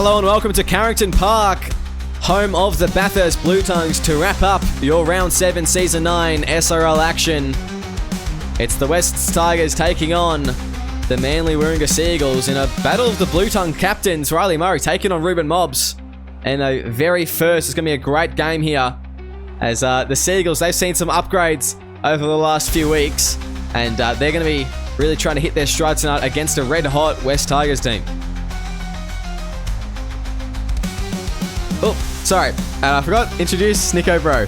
Hello and welcome to Carrington Park, home of the Bathurst Blue Tongues, to wrap up your Round 7 Season 9 SRL action. It's the Wests Tigers taking on the Manly Warringah Seagulls in a battle of the Blue Tongue captains. Riley Murray taking on Ruben Mobbs. And a very first, it's going to be a great game here, as the Seagulls, they've seen some upgrades over the last few weeks, and they're going to be really trying to hit their stride tonight against a red-hot West Tigers team. Oh, sorry. And I forgot to introduce Nico Bro.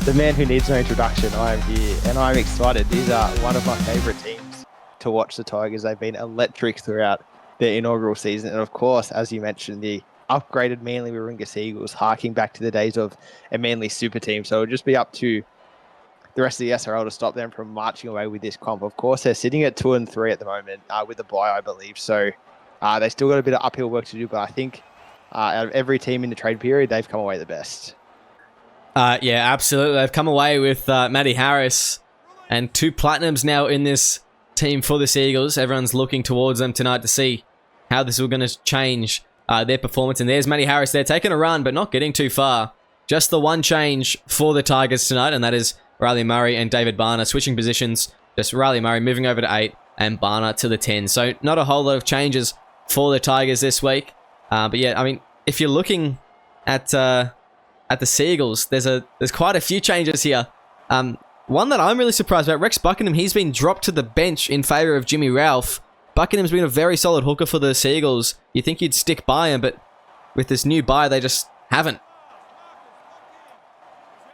The man who needs no introduction. I am here and I'm excited. These are one of my favourite teams to watch, the Tigers. They've been electric throughout their inaugural season. And of course, as you mentioned, the upgraded Manly Warringah Seagulls, harking back to the days of a Manly super team. So it'll just be up to the rest of the SRL to stop them from marching away with this comp. Of course, they're sitting at 2 and 3 at the moment with a bye, I believe. So they still got a bit of uphill work to do, but I think out of every team in the trade period, they've come away the best. Yeah, absolutely. They've come away with Matty Harris and 2 platinums now in this team for the Seagulls. Everyone's looking towards them tonight to see how this is going to change their performance. And there's Matty Harris there taking a run, but not getting too far. Just the one change for the Tigers tonight, and that is Riley Murray and David Barner switching positions. Just Riley Murray moving over to 8 and Barner to the 10. So not a whole lot of changes for the Tigers this week. But yeah, I mean, if you're looking at the Seagulls, there's quite a few changes here. One that I'm really surprised about, Rex Buckingham, he's been dropped to the bench in favour of Jimmy Ralph. Buckingham's been a very solid hooker for the Seagulls. You think you'd stick by him, but with this new bye, they just haven't.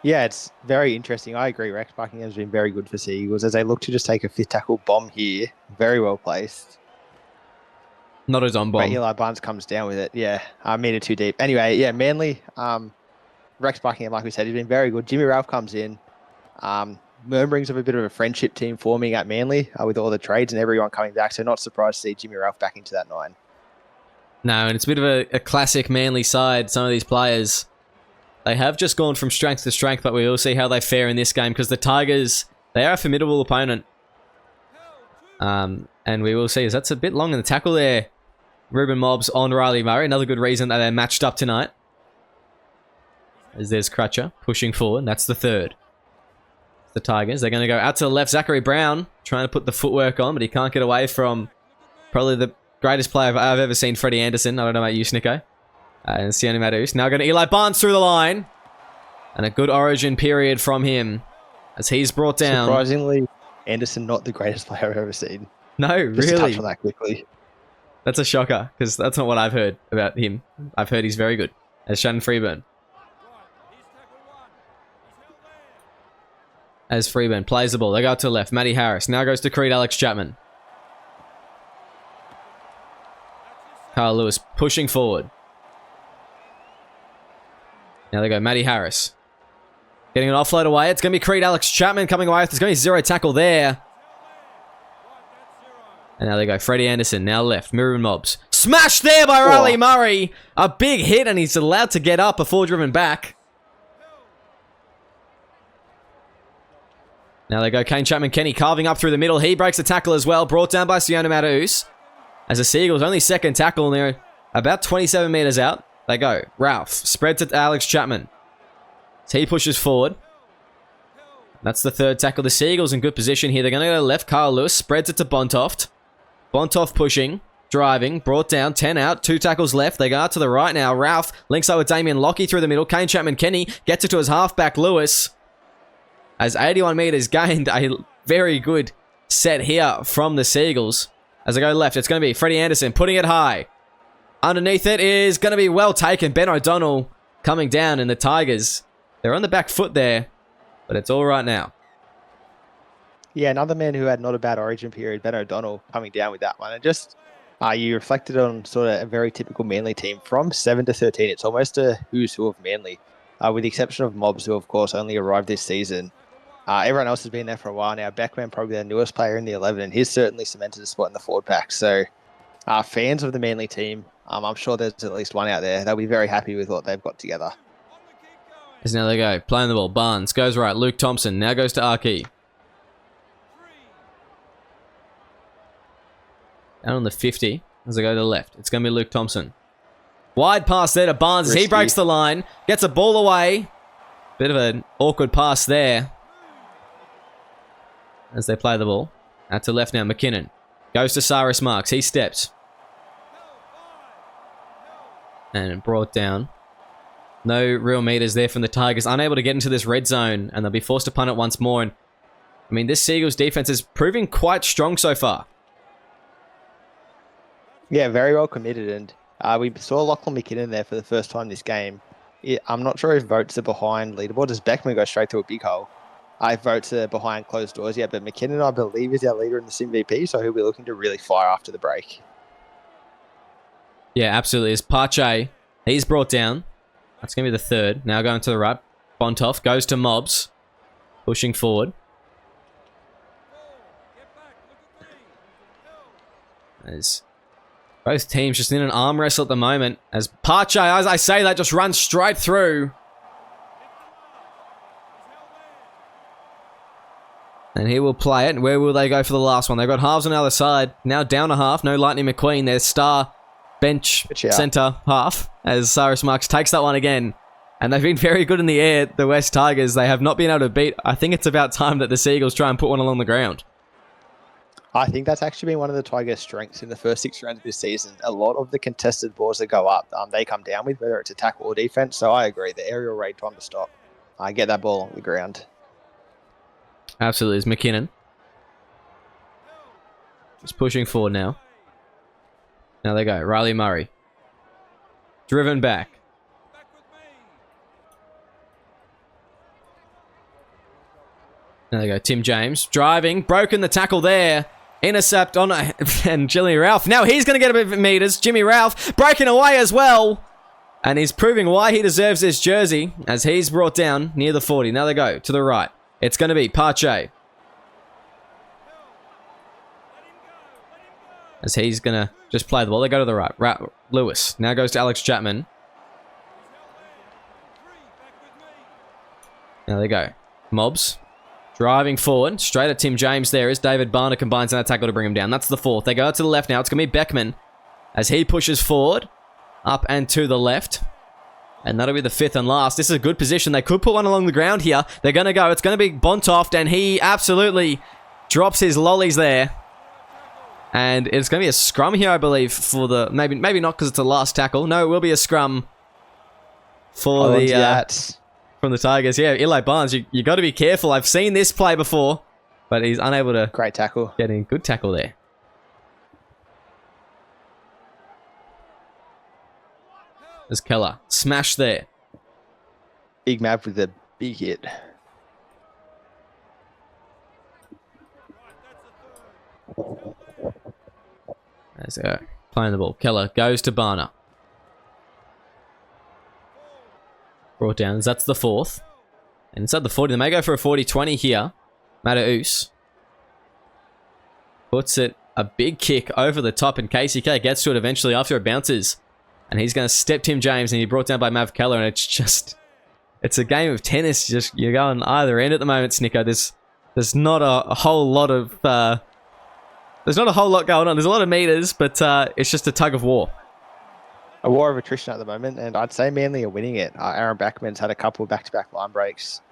Yeah, it's very interesting. I agree. Rex Buckingham's been very good for Seagulls as they look to just take a fifth tackle bomb here. Very well placed. Not his on bomb. Eli Barnes comes down with it. Yeah, a metre too deep. Anyway, yeah, Manly, Rex Buckingham, like we said, he's been very good. Jimmy Ralph comes in. Murmurings of a bit of a friendship team forming at Manly with all the trades and everyone coming back. So not surprised to see Jimmy Ralph back into that 9. No, and it's a bit of a classic Manly side. Some of these players, they have just gone from strength to strength, but we will see how they fare in this game because the Tigers, they are a formidable opponent. And we will see, as that's a bit long in the tackle there. Ruben Mobbs on Riley Murray. Another good reason that they're matched up tonight. As there's Crutcher pushing forward. That's the third. The Tigers. They're going to go out to the left. Zachary Brown trying to put the footwork on, but he can't get away from probably the greatest player I've ever seen, Freddie Anderson. I don't know about you, Snicko. And Sione Madus. Now going to Eli Barnes through the line. And a good origin period from him as he's brought down. Surprisingly, Anderson not the greatest player I've ever seen. No, Just really. touch on that quickly. That's a shocker, because that's not what I've heard about him. I've heard he's very good. As Shannon Freeburn. As Freeburn plays the ball. They go to the left. Matty Harris. Now goes to Creed Alex Chapman. Carl Lewis pushing forward. Now they go Matty Harris. Getting an offload away. It's going to be Creed Alex Chapman coming away. There's going to be 0 tackle there. And now they go Freddie Anderson, now left. Ruben Mobbs. Smashed there by Riley Murray. A big hit, and he's allowed to get up before driven back. Now they go Kane Chapman-Kenny carving up through the middle. He breaks the tackle as well. Brought down by Sione Madus. As the Seagulls, only second tackle, and they're about 27 metres out. They go. Ralph. Spread to Alex Chapman. So he pushes forward. That's the third tackle. The Seagulls in good position here. They're going to go left. Carl Lewis spreads it to Bontoft. Bontoft pushing, driving, brought down, 10 out, 2 tackles left. They go out to the right now. Ralph links up with Damien Lockie through the middle. Kane Chapman-Kenny gets it to his halfback, Lewis. As 81 metres gained, a very good set here from the Seagulls. As they go left, it's going to be Freddie Anderson putting it high. Underneath it is going to be well taken. Ben O'Donnell coming down, and the Tigers, they're on the back foot there, but it's all right now. Yeah, another man who had not a bad origin period, Ben O'Donnell, coming down with that one. And just, you reflected on sort of a very typical Manly team. From 7 to 13, it's almost a who's who of Manly, with the exception of Mobbs, who, of course, only arrived this season. Everyone else has been there for a while now. Beckman, probably the newest player in the 11, and he's certainly cemented a spot in the forward pack. So, fans of the Manly team, I'm sure there's at least one out there. They'll be very happy with what they've got together. As now they go, playing the ball. Barnes goes right. Luke Thompson now goes to Archie. Down on the 50. as they go to the left. It's going to be Luke Thompson. Wide pass there to Barnes as he Risky. breaks the line. Gets a ball away. Bit of an awkward pass there. As they play the ball. Out to left now, McKinnon. Goes to Cyrus Marks. He steps. And brought down. No real meters there from the Tigers. Unable to get into this red zone. And they'll be forced to punt it once more. And I mean, this Seagulls defense is proving quite strong so far. Yeah, very well committed. And we saw Lachlan McKinnon there for the first time this game. I'm not sure if votes are behind leaderboard. Does Beckman go straight to a big hole? Votes are behind closed doors yet, but McKinnon, I believe, is our leader in the Sim VP, so he'll be looking to really fire after the break. Yeah, absolutely. As Pache, he's brought down. That's going to be the third. Now going to the right. Bontoff goes to Mobs. Pushing forward. As both teams just in an arm wrestle at the moment. As Pache, as I say that, just runs straight through. And he will play it. Where will they go for the last one? They've got halves on the other side. Now down a half. No Lightning McQueen. Their star bench centre half. As Cyrus Marks takes that one again. And they've been very good in the air, the West Tigers. They have not been able to beat. I think it's about time that the Seagulls try and put one along the ground. I think that's actually been one of the Tigers' strengths in the first 6 rounds of this season. A lot of the contested balls that go up, they come down with, whether it's attack or defense. So I agree. The aerial raid, time to stop. Get that ball on the ground. Absolutely, is McKinnon. Just pushing forward now. Now they go. Riley Murray. Driven back. Now they go. Tim James. Driving. Broken the tackle there. Intercept on and Jimmy Ralph. Now he's going to get a bit of meters. Jimmy Ralph breaking away as well. And he's proving why he deserves this jersey as he's brought down near the 40. Now they go to the right. It's going to be Pache. As he's going to just play the ball. They go to the right. Lewis. Now goes to Alex Chapman. Now they go. Mobs. Driving forward. Straight at Tim James there is David Barner combines in that tackle to bring him down. That's the 4th. They go to the left now. It's going to be Beckman. As he pushes forward. Up and to the left. And that'll be the 5th and last. This is a good position. They could put one along the ground here. They're going to go. It's going to be Bontoft, and he absolutely drops his lollies there. And it's going to be a scrum here, I believe, for the... Maybe not because it's a last tackle. No, it will be a scrum for from the Tigers. Yeah, Eli Barnes, you got to be careful. I've seen this play before, but he's unable to... Great tackle. Get in. Good tackle there. There's Keller. Smash there. Big Mav with a big hit. There's playing the ball. Keller goes to Barner. Brought down. That's the 4th. And inside the 40. They may go for a 40-20 here. Mataus puts it a big kick over the top, and KCK gets to it eventually after it bounces. And he's going to step Tim James, and he's brought down by Mav Keller, and it's a game of tennis. You're going either end at the moment, Snicko. There's not a whole lot of there's not a whole lot going on. There's a lot of meters, but it's just a tug of war. A war of attrition at the moment, and I'd say Manly are winning it. Aaron Backman's had a couple of back-to-back line breaks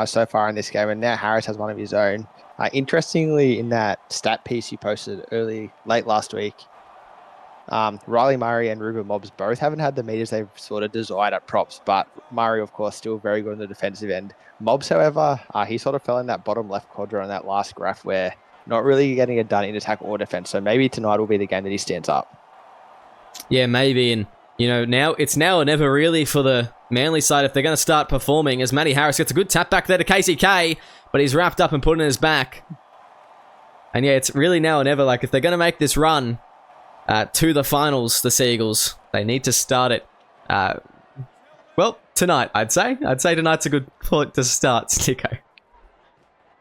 so far in this game, and now Harris has one of his own. Interestingly, in that stat piece you posted late last week, Riley Murray and Ruben Mobs both haven't had the meters they've sort of desired at props, but Murray, of course, still very good on the defensive end. Mobs, however, he sort of fell in that bottom left quadrant on that last graph where not really getting it done in attack or defense, so maybe tonight will be the game that he stands up. Yeah, maybe, and it's now or never really for the Manly side if they're going to start performing, as Matty Harris gets a good tap back there to KCK, but he's wrapped up and put in his back. And yeah, it's really now or never. Like, if they're going to make this run to the finals, the Seagulls, they need to start it. Well, tonight, I'd say. I'd say tonight's a good point to start, Sticko.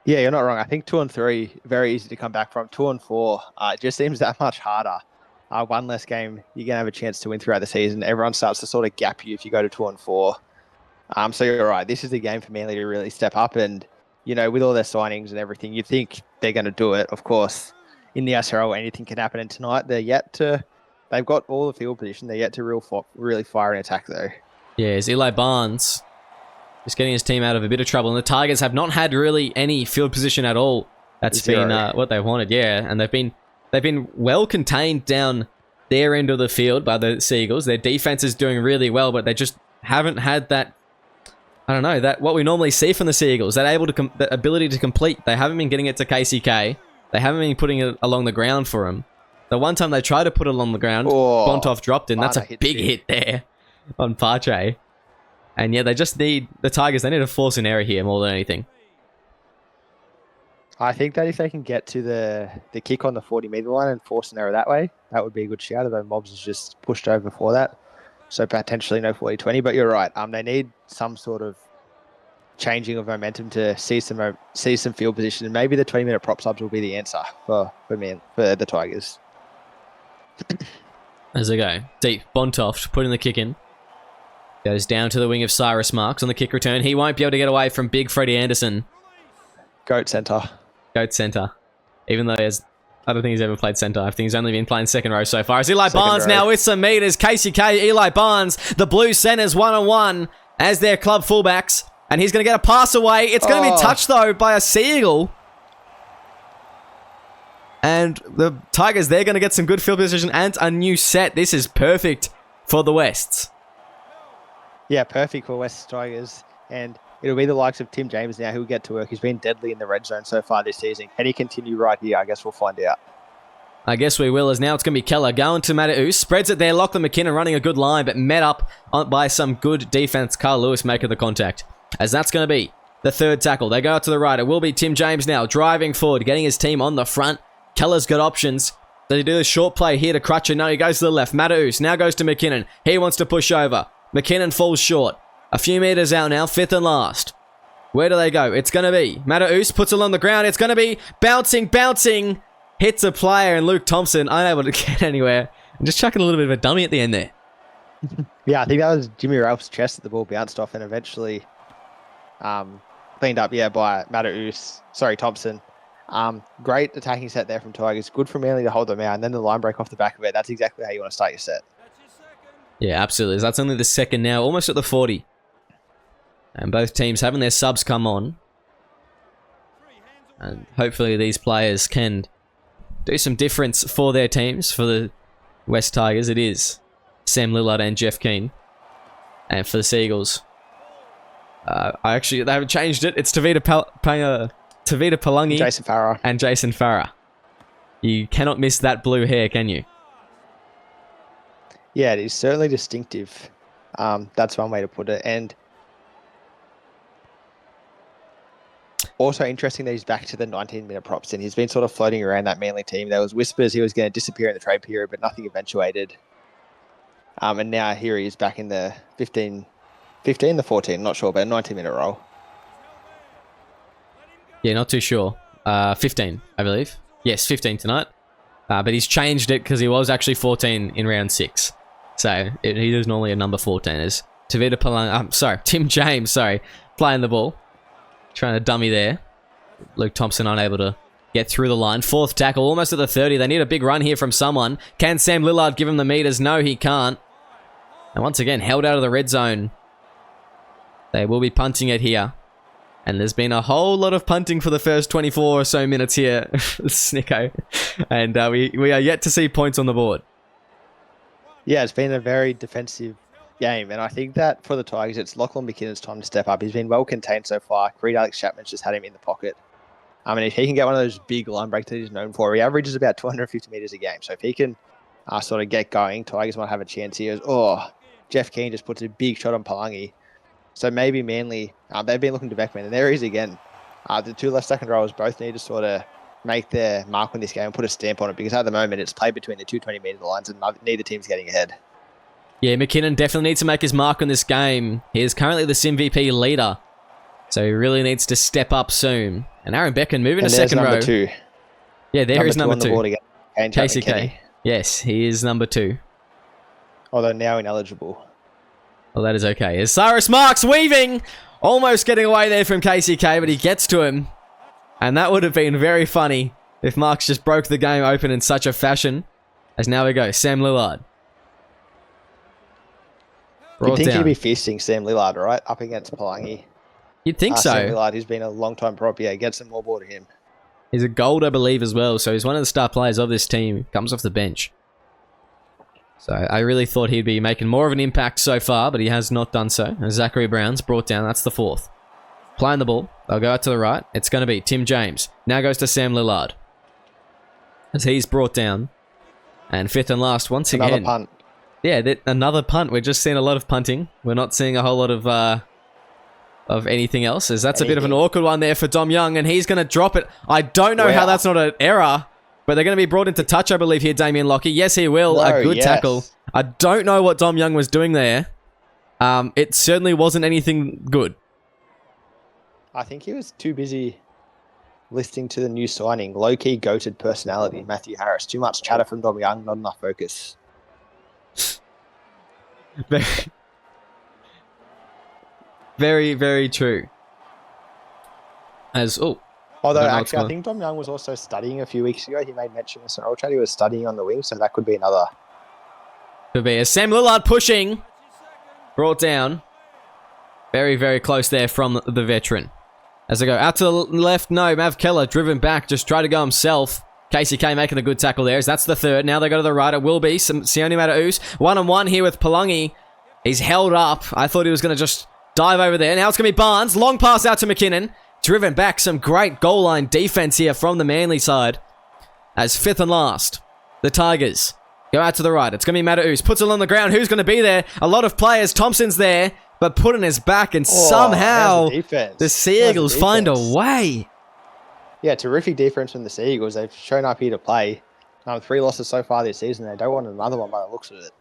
Yeah, you're not wrong. I think 2 and 3, very easy to come back from. 2 and 4, it just seems that much harder. One less game, you're going to have a chance to win throughout the season. Everyone starts to sort of gap you if you go to 2 and 4. So you're right. This is the game for Manly to really step up. And, with all their signings and everything, you think they're going to do it. Of course, in the SRL, anything can happen. And tonight, they're yet to they've got all the field position. They're yet to really fire an attack, though. Yeah, it's Eli Barnes just getting his team out of a bit of trouble. And the Tigers have not had really any field position at all. That's been what they wanted, yeah. And they've been well contained down their end of the field by the Seagulls. Their defense is doing really well, but they just haven't had that, I don't know, that what we normally see from the Seagulls, that ability to complete. They haven't been getting it to KCK. They haven't been putting it along the ground for him. The one time they tried to put it along the ground, Bontoff dropped in. That's a big hit there on Pache. And yeah, they just need, the Tigers, they need to force an error here more than anything. I think that if they can get to the kick on the 40-metre line and force an error that way, that would be a good shout. Although Mobs has just pushed over for that. So potentially no 40-20. But you're right. They need some sort of changing of momentum to see some field position. And maybe the 20-minute prop subs will be the answer for the Tigers. As they go. Deep. Bontoft putting the kick in. Goes down to the wing of Cyrus Marks on the kick return. He won't be able to get away from big Freddie Anderson. Goat centre. Goat centre. Even though I don't think he's ever played centre. I think he's only been playing second row so far. It's Eli Barnes now with some meters. KCK, Eli Barnes. The Blue centres 1-on-1 as their club fullbacks. And he's going to get a pass away. It's going to be touched, though, by a Seagull. And the Tigers, they're going to get some good field position and a new set. This is perfect for the Wests. Yeah, perfect for West Tigers. And it'll be the likes of Tim James now who will get to work. He's been deadly in the red zone so far this season. Can he continue right here? I guess we'll find out. I guess we will, as now it's going to be Keller going to Matthews. Spreads it there. Lachlan McKinnon running a good line, but met up by some good defense. Carl Lewis making the contact. As that's going to be the third tackle. They go out to the right. It will be Tim James now driving forward, getting his team on the front. Keller's got options. Does he do the short play here to Crutcher? No, he goes to the left. Matthews now goes to McKinnon. He wants to push over. McKinnon falls short. A few meters out now, fifth and last. Where do they go? It's going to be Matthews puts it on the ground. It's going to be bouncing. Hits a player, and Luke Thompson unable to get anywhere. And just chucking a little bit of a dummy at the end there. Yeah, I think that was Jimmy Ralph's chest that the ball bounced off and eventually cleaned up, by Thompson. Great attacking set there from Tigers. Good for Manly to hold them out, and then the line break off the back of it. That's exactly how you want to start your set. Yeah, absolutely. That's only the second now, almost at the 40. And both teams having their subs come on. And hopefully these players can do some difference for their teams. For the West Tigers, it is Sam Lillard and Jeff Keane. And for the Seagulls, they haven't changed it. It's Tavita Palangi Jason Farah. And Jason Farah. You cannot miss that blue hair, can you? Yeah, it is certainly distinctive. That's one way to put it. And also interesting that he's back to the 19-minute props, and he's been sort of floating around that Manly team. There was whispers he was going to disappear in the trade period, but nothing eventuated. And now here he is back in the 15, the 14, not sure, but a 19-minute role. Yeah, not too sure. 15, I believe. Yes, 15 tonight. But he's changed it because he was actually 14 in round 6. So he is normally a number 14. Is Tim James, playing the ball. Trying to dummy there. Luke Thompson unable to get through the line. Fourth tackle, almost at the 30. They need a big run here from someone. Can Sam Lillard give him the meters? No, he can't. And once again, held out of the red zone. They will be punting it here. And there's been a whole lot of punting for the first 24 or so minutes here, Snicko. And we are yet to see points on the board. Yeah, it's been a very defensive game. And I think that for the Tigers, it's Lachlan McKinnon's time to step up. He's been well contained so far. Creed Alex Chapman's just had him in the pocket. I mean, if he can get one of those big line breaks that he's known for, he averages about 250 metres a game. So if he can sort of get going, Tigers might have a chance here. Jeff Keane just puts a big shot on Palangi. So maybe Manly, they've been looking to Beckman, and there he is again. The two left second rowers both need to sort of make their mark on this game and put a stamp on it, because at the moment it's played between the two 20-metre lines and neither team's getting ahead. Yeah, McKinnon definitely needs to make his mark on this game. He is currently the SimVP leader, so he really needs to step up soon. And Aaron Becken moving to second row. Two. Yeah, there is number 2. KCK. Yes, he is number 2. Although now ineligible. Well, that is okay. As Cyrus Marks weaving, almost getting away there from KCK, but he gets to him. And that would have been very funny if Marks just broke the game open in such a fashion. As now we go, Sam Lillard. You'd think down. he'd be feasting Sam Lillard, right? Up against Palangi. You'd think so. Sam Lillard, who's been a long-time prop, get some more ball to him. He's a gold, I believe, as well. So he's one of the star players of this team. Comes off the bench. So I really thought he'd be making more of an impact so far, but he has not done so. And Zachary Brown's brought down. That's the fourth. Playing the ball. They'll go out to the right. It's going to be Tim James. Now goes to Sam Lillard. As he's brought down. And fifth and last once again. Another punt. Yeah, another punt. We're just seeing a lot of punting. We're not seeing a whole lot of anything else. As that's a bit of an awkward one there for Dom Young, and he's going to drop it. I don't know how that's not an error, but they're going to be brought into touch, I believe, here, Damien Lockie. Yes, he will. A good tackle. I don't know what Dom Young was doing there. It certainly wasn't anything good. I think he was too busy listening to the new signing. Low-key goated personality, Matthew Harris. Too much chatter from Dom Young, not enough focus. Very, very true. Although, actually, I think Dom Young was also studying a few weeks ago. He made mention in SRL chat he was studying on the wing, so that could be another. Could be. Sam Lillard pushing. Brought down. Very, very close there from the veteran. As they go out to the left, no, Mav Keller driven back, just tried to go himself. Casey K making a good tackle there. That's the third. Now they go to the right. It will be Sione Mataus. 1-on-1 here with Palangi. He's held up. I thought he was going to just dive over there. Now it's going to be Barnes. Long pass out to McKinnon. Driven back. Some great goal line defense here from the Manly side. As fifth and last, the Tigers go out to the right. It's going to be Mataus. Puts it on the ground. Who's going to be there? A lot of players. Thompson's there, but put in his back, and somehow the Sea Eagles find a way. Yeah, terrific defense from the Sea Eagles. They've shown up here to play. 3 losses so far this season. They don't want another one by the looks of it.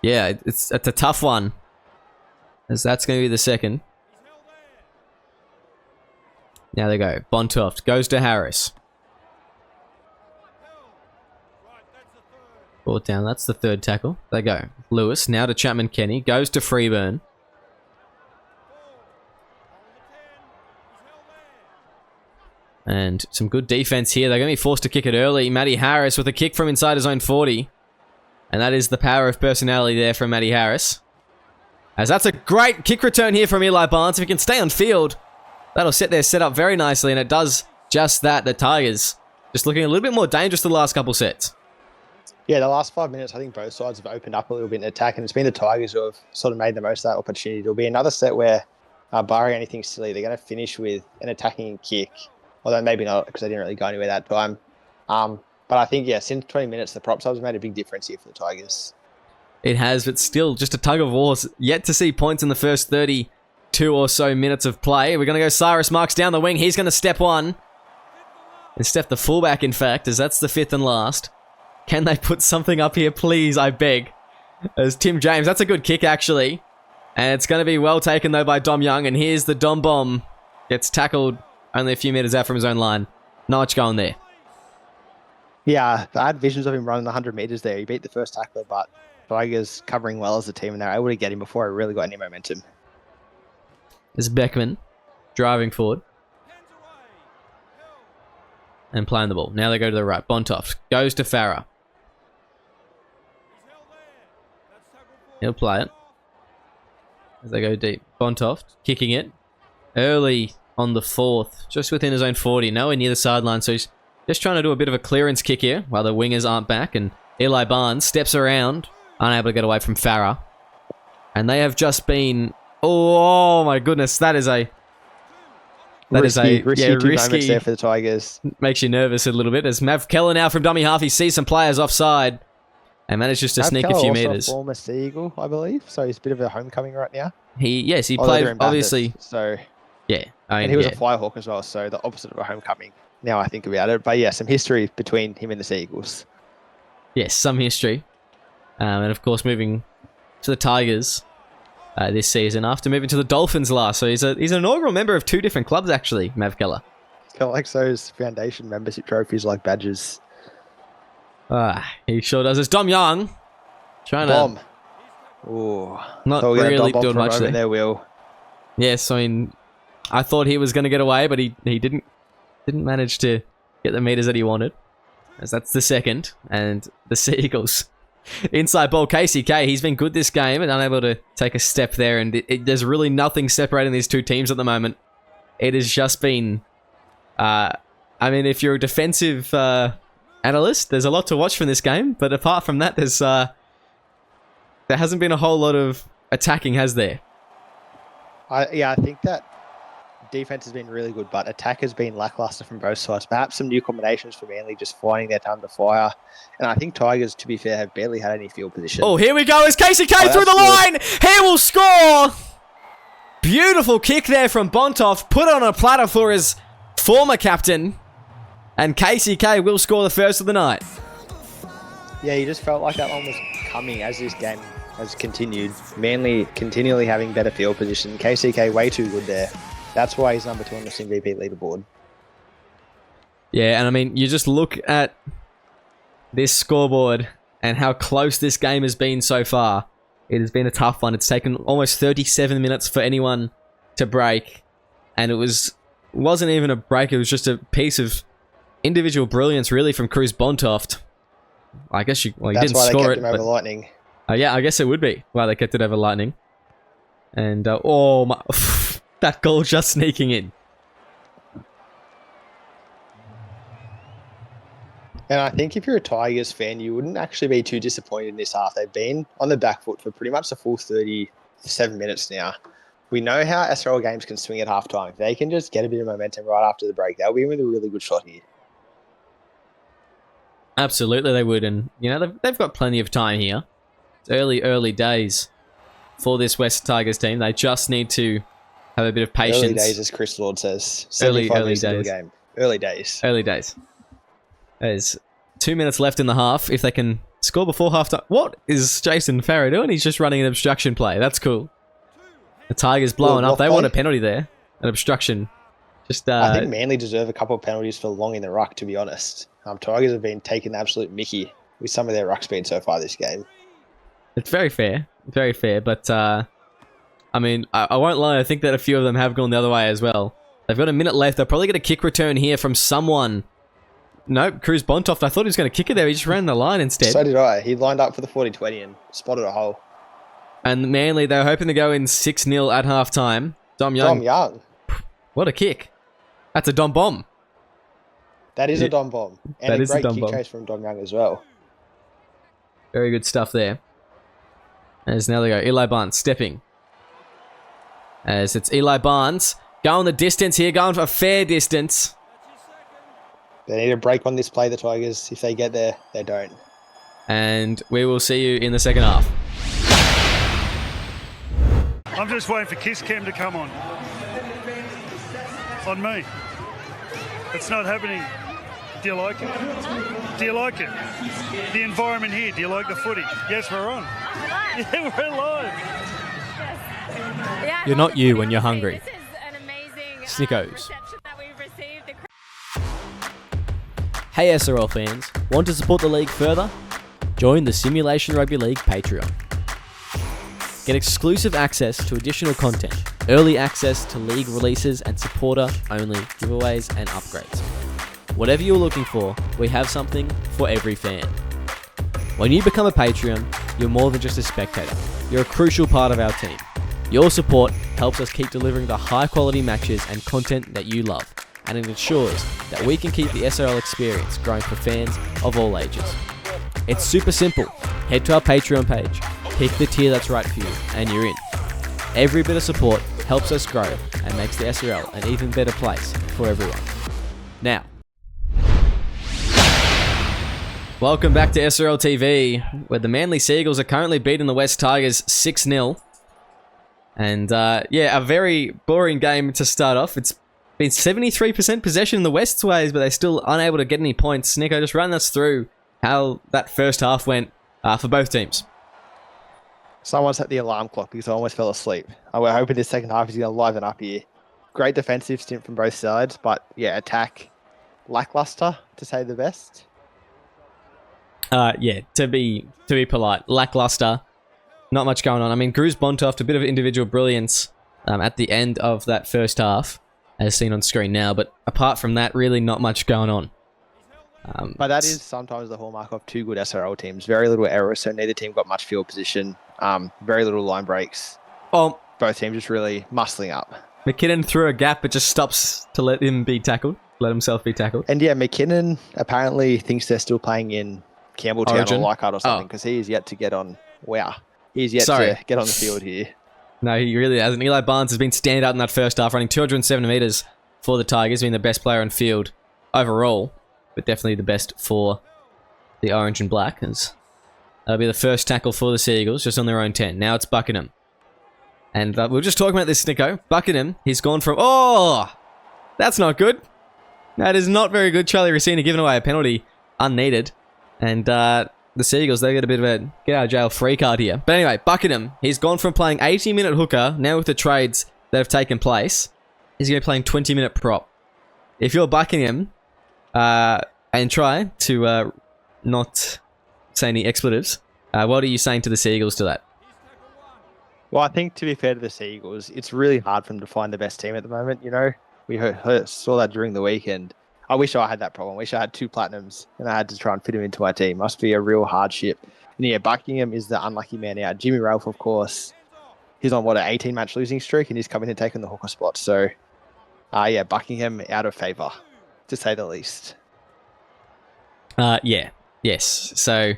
Yeah, it's a tough one. As that's going to be the second. Now they go. Bontoft goes to Harris. Brought down. That's the third tackle. They go. Lewis now to Chapman Kenny. Goes to Freeburn. And some good defense here. They're going to be forced to kick it early. Matty Harris with a kick from inside his own 40. And that is the power of personality there from Matty Harris. As that's a great kick return here from Eli Barnes. If he can stay on field, that'll set their setup very nicely. And it does just that. The Tigers just looking a little bit more dangerous the last couple sets. Yeah, the last 5 minutes, I think both sides have opened up a little bit in attack. And it's been the Tigers who have sort of made the most of that opportunity. It'll be another set where, barring anything silly, they're going to finish with an attacking kick. Although maybe not, because they didn't really go anywhere that time. But I think, yeah, since 20 minutes, the prop subs have made a big difference here for the Tigers. It has, but still just a tug of war. Yet to see points in the first 32 or so minutes of play. We're going to go Cyrus Marks down the wing. He's going to step one. And step the fullback, in fact, as that's the fifth and last. Can they put something up here, please? I beg. As Tim James. That's a good kick, actually. And it's going to be well taken, though, by Dom Young. And here's the Dom Bomb. Gets tackled only a few meters out from his own line. Not much going there. Yeah, I had visions of him running the 100 meters there. He beat the first tackler, but Tigers covering well as a team, and they're able to get him before he really got any momentum. There's Beckman driving forward. And playing the ball. Now they go to the right. Bontoft goes to Farah. He'll play it. As they go deep. Bontoft kicking it. Early on the fourth. Just within his own 40. Nowhere near the sideline. So he's just trying to do a bit of a clearance kick here. While the wingers aren't back. And Eli Barnes steps around. Unable to get away from Farah. And they have just been... Oh my goodness. That is a... Risky moments there for the Tigers. Makes you nervous a little bit. As Mav Keller now from dummy half, he sees some players offside and manages to sneak a few meters. Also a former Sea Eagle, I believe. So he's a bit of a homecoming right now. He played obviously. So yeah, and he was a Firehawk as well. So the opposite of a homecoming. Now I think about it, but yeah, some history between him and the Sea Eagles. Yes, some history, and of course moving to the Tigers. This season after moving to the Dolphins last. So he's an inaugural member of 2 different clubs, actually, Mav Keller. Collects those foundation membership trophies like badges. He sure does. It's Dom Young. Trying to... Ooh. Not really doing much there, Will. Yes, I mean, I thought he was going to get away, but he didn't manage to get the meters that he wanted. as that's the second. And the Seagulls. Inside ball, KCK. He's been good this game and unable to take a step there. And there's really nothing separating these two teams at the moment. It has just been... I mean, if you're a defensive analyst, there's a lot to watch from this game. But apart from that, there hasn't been a whole lot of attacking, has there? I think that defense has been really good, but attack has been lackluster from both sides. Perhaps some new combinations for Manly just finding their time to fire. And I think Tigers, to be fair, have barely had any field position. Oh, here we go. It's KCK through the line. He will score. Beautiful kick there from Bontoff. Put it on a platter for his former captain. And KCK will score the first of the night. Yeah, you just felt like that one was coming as this game has continued. Manly continually having better field position. KCK way too good there. That's why he's number 2 on the MVP leaderboard. Yeah, and I mean, you just look at this scoreboard and how close this game has been so far. It has been a tough one. It's taken almost 37 minutes for anyone to break. And it wasn't even a break. It was just a piece of individual brilliance, really, from Cruz Bontoft. I guess you didn't score it. That's why they kept him over Lightning. Yeah, I guess it would be why they kept it over Lightning. And, oh my... that goal just sneaking in. And I think if you're a Tigers fan, you wouldn't actually be too disappointed in this half. They've been on the back foot for pretty much the full 37 minutes now. We know how SRL games can swing at halftime. If they can just get a bit of momentum right after the break, they'll be with a really good shot here. Absolutely, they would. And, you know, they've got plenty of time here. It's early days for this West Tigers team. They just need to have a bit of patience. Early days, as Chris Lord says. Early days. Game. Early days. Early days. There's 2 minutes left in the half. If they can score before halftime. What is Jason Farrow doing? He's just running an obstruction play. That's cool. The Tigers blowing up. They want a penalty there. An obstruction. I think Manly deserve a couple of penalties for long in the ruck, to be honest. Tigers have been taking the absolute mickey with some of their ruck speed so far this game. It's very fair. Very fair. But, I mean, I won't lie. I think that a few of them have gone the other way as well. They've got a minute left. They'll probably get a kick return here from someone. Nope, Cruz Bontoft. I thought he was going to kick it there. He just ran the line instead. So did I. He lined up for the 40-20 and spotted a hole. And Manly, they were hoping to go in 6-0 at halftime. Dom Young. What a kick. That's a Dom bomb. That is a Dom bomb. And that a is great a Dom kick bomb. chase from Dom Young as well. Very good stuff there. As now they go. Eli Barnes stepping. As it's Eli Barnes. Going the distance here. Going for a fair distance. They need a break on this play, the Tigers. If they get there, they don't. And we will see you in the second half. I'm just waiting for Kiss Cam to come on. On me. It's not happening. Do you like it? Do you like it? The environment here, do you like the footy? Yes, we're on. Yeah, we're live. Yeah, You're not you when you're hungry. This is an amazing Snickos. reception that we've received. Hey SRL fans, want to support the league further? Join the Simulation Rugby League Patreon. Get exclusive access to additional content, early access to league releases and supporter-only giveaways and upgrades. Whatever you're looking for, we have something for every fan. When you become a Patreon, you're more than just a spectator. You're a crucial part of our team. Your support helps us keep delivering the high-quality matches and content that you love, and it ensures that we can keep the SRL experience growing for fans of all ages. It's super simple. Head to our Patreon page, pick the tier that's right for you, and you're in. Every bit of support helps us grow and makes the SRL an even better place for everyone. Now, welcome back to SRL TV, where the Manly Seagulls are currently beating the West Tigers 6-0. And yeah, a very boring game to start off. It's been 73% possession in the West's ways, but they're still unable to get any points. Nico, just run us through how that first half went for both teams. Someone set the alarm clock because I almost fell asleep. We're hoping this second half is going to liven up here. Great defensive stint from both sides, but yeah, attack lackluster, to say the best. Yeah, to be polite, lackluster. Not much going on. I mean, Cruz Bontoft, a bit of individual brilliance at the end of that first half, as seen on screen now. But apart from that, really not much going on. But that is sometimes the hallmark of two good SRL teams. Very little errors, so neither team got much field position. Very little line breaks. Oh, Both teams just really muscling up. McKinnon threw a gap, but just stops to let him be tackled. Let himself be tackled. And yeah, McKinnon apparently thinks they're still playing in Campbelltown Origin? or Leichhardt or something because he is yet to get on. Wow. He's yet Sorry. to get on the field here. No, he really hasn't. Eli Barnes has been standout in that first half, running 207 metres for the Tigers, being the best player on field overall, but definitely the best for the orange and black. As that'll be the first tackle for the Seagulls, just on their own 10. Now it's Buckingham. And we were just talking about this, Nico. Buckingham, he's gone from... Oh! That's not good. That is not very good. Charlie Racina giving away a penalty unneeded. And the Seagulls, they get a bit of a get-out-of-jail-free card here. But anyway, Buckingham, he's gone from playing 80-minute hooker, now with the trades that have taken place, he's going to be playing 20-minute prop. If you're Buckingham, and try to not say any expletives, what are you saying to the Seagulls to that? Well, I think to be fair to the Seagulls, it's really hard for them to find the best team at the moment. You know, we saw that during the weekend. I wish I had that problem. I wish I had 2 platinums and I had to try and fit them into my team. Must be a real hardship. And yeah, Buckingham is the unlucky man out. Jimmy Ralph, of course, he's on, an 18-match losing streak, and he's coming and taking the hooker spot. So, yeah, Buckingham out of favour, to say the least. Yes. So,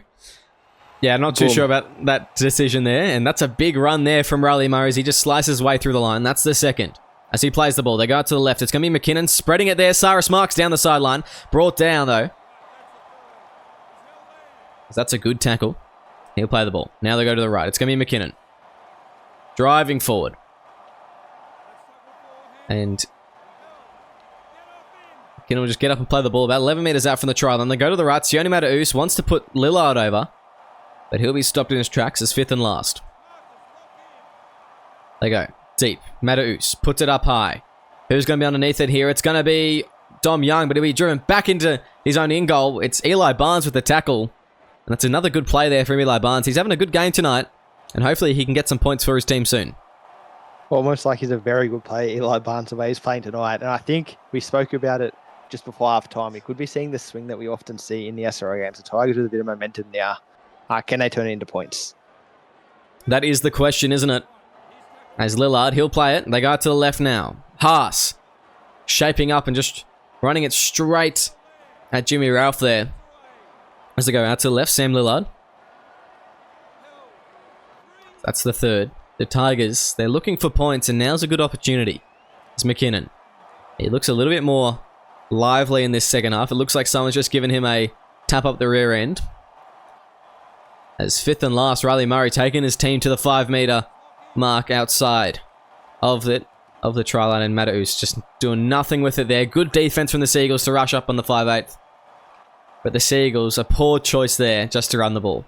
yeah, I'm not too sure about that decision there. And that's a big run there from Riley Murray as he just slices his way through the line. That's the second. As he plays the ball, they go out to the left. It's going to be McKinnon spreading it there. Cyrus Marks down the sideline. Brought down, though. That's a good tackle. He'll play the ball. Now they go to the right. It's going to be McKinnon. Driving forward. And McKinnon will just get up and play the ball about 11 metres out from the try line. They go to the right. Sione Mataus wants to put Lillard over, but he'll be stopped in his tracks as fifth and last. They go. Deep. Mataus puts it up high. Who's going to be underneath it here? It's going to be Dom Young, but he'll be driven back into his own in-goal. It's Eli Barnes with the tackle. And that's another good play there from Eli Barnes. He's having a good game tonight, and hopefully he can get some points for his team soon. Almost like he's a very good player, Eli Barnes, the way he's playing tonight. And I think we spoke about it just before half-time. We could be seeing the swing that we often see in the SRL games. The Tigers with a bit of momentum now. Can they turn it into points? That is the question, isn't it? As Lillard, he'll play it. They go out to the left now. Haas shaping up and just running it straight at Jimmy Ralph there. As they go out to the left, Sam Lillard. That's the third. The Tigers, they're looking for points, and now's a good opportunity. It's McKinnon. He looks a little bit more lively in this second half. It looks like someone's just given him a tap up the rear end. As fifth and last, Riley Murray taking his team to the 5-metre mark outside of the try line, and Mataus just doing nothing with it there. Good defense from the Seagulls to rush up on the 5/8. But the Seagulls, a poor choice there just to run the ball.